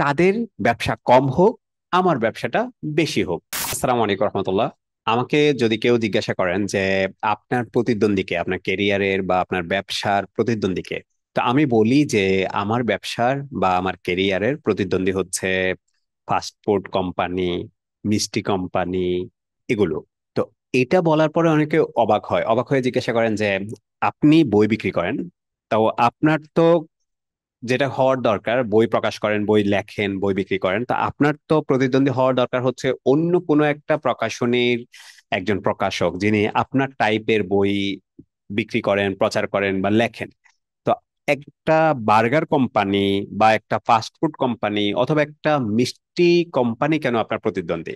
তাদের ব্যবসা কম হোক, আমার ব্যবসাটা বেশি হোক। আসসালামু আলাইকুম রহমতুল্লাহ। আমাকে যদি কেউ জিজ্ঞাসা করেন যে আপনার প্রতিদ্বন্দ্বীকে, আপনার কেরিয়ারের বা আপনার ব্যবসার প্রতিদ্বন্দ্বীকে, তো আমি বলি যে আমার ব্যবসার বা আমার কেরিয়ারের প্রতিদ্বন্দ্বী হচ্ছে ফাস্ট ফুড কোম্পানি, মিষ্টি কোম্পানি, এগুলো। তো এটা বলার পরে অনেকে অবাক হয়ে জিজ্ঞাসা করেন যে আপনি বই বিক্রি করেন, তো আপনার তো যেটা হওয়ার দরকার, বই প্রকাশ করেন, বই লেখেন, বই বিক্রি করেন, তা আপনার তো প্রতিদ্বন্দ্বী হওয়ার দরকার হচ্ছে অন্য কোনো একটা প্রকাশনীর একজন প্রকাশক যিনি আপনার টাইপের বই বিক্রি করেন, প্রচার করেন বা লেখেন। তো একটা বার্গার কোম্পানি বা একটা ফাস্ট ফুড কোম্পানি অথবা একটা মিষ্টি কোম্পানি কেন আপনার প্রতিদ্বন্দ্বী?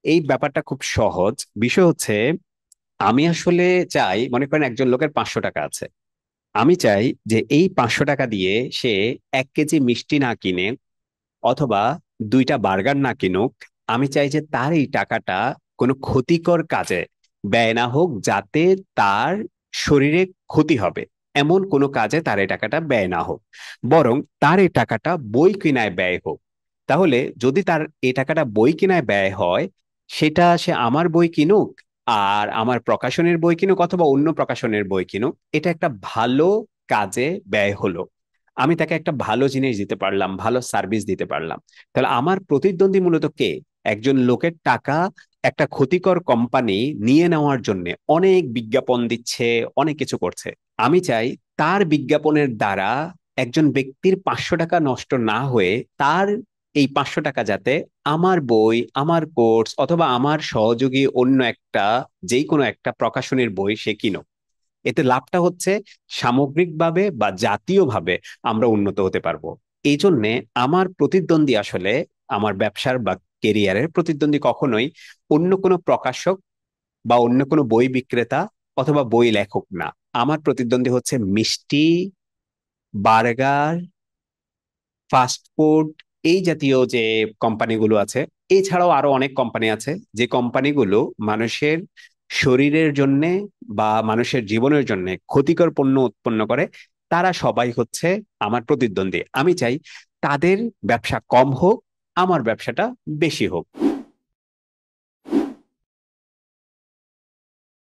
এই ব্যাপারটা খুব সহজ। বিষয় হচ্ছে, আমি আসলে চাই, মনে করেন একজন লোকের 500 টাকা আছে, আমি চাই যে এই 500 টাকা দিয়ে সে 1 কেজি মিষ্টি না কিনে অথবা 2টা বার্গার না কিনুক। আমি চাই যে তার এই টাকাটা কোনো ক্ষতিকর কাজে ব্যয় না হোক, যাতে তার শরীরে ক্ষতি হবে এমন কোনো কাজে তার এই টাকাটা ব্যয় না হোক, বরং তার এই টাকাটা বই কেনায় ব্যয় হোক। তাহলে যদি তার এই টাকাটা বই কেনায় ব্যয় হয়, সেটা সে আমার বই কিনুক আর আমার প্রকাশনের বই কিনুক অথবা অন্য প্রকাশনের বই কিনুক, এটা একটা ভালো কাজে ব্যয় হলো। আমি তাকে একটা ভালো জিনিস দিতে পারলাম, ভালো সার্ভিস দিতে পারলাম। তাহলে আমার প্রতিদ্বন্দ্বী মূলত কে? একজন লোকের টাকা একটা ক্ষতিকর কোম্পানি নিয়ে নেওয়ার জন্য অনেক বিজ্ঞাপন দিচ্ছে, অনেক কিছু করছে। আমি চাই তার বিজ্ঞাপনের দ্বারা একজন ব্যক্তির 500 টাকা নষ্ট না হয়ে তার এই 500 টাকা যাতে আমার বই, আমার কোর্স অথবা আমার সহযোগী অন্য একটা, যেই কোনো একটা প্রকাশনীর বই সে কিনো। এতে লাভটা হচ্ছে সামগ্রিকভাবে বা জাতীয়ভাবে আমরা উন্নত হতে পারবো। এই জন্যে আমার প্রতিদ্বন্দ্বী আসলে, আমার ব্যবসার বা কেরিয়ারের প্রতিদ্বন্দ্বী কখনোই অন্য কোনো প্রকাশক বা অন্য কোনো বই বিক্রেতা অথবা বই লেখক না। আমার প্রতিদ্বন্দ্বী হচ্ছে মিষ্টি, বার্গার, ফাস্ট ফুড, এই জাতীয় যে কোম্পানিগুলো আছে। এছাড়াও আরো অনেক কোম্পানি আছে যে কোম্পানিগুলো মানুষের শরীরের জন্য বা মানুষের জীবনের জন্য ক্ষতিকর পণ্য উৎপন্ন করে। তারা সবাই হচ্ছে আমার প্রতিদ্বন্দ্বী। আমি চাই তাদের ব্যবসা কম হোক, আমার ব্যবসাটা বেশি হোক।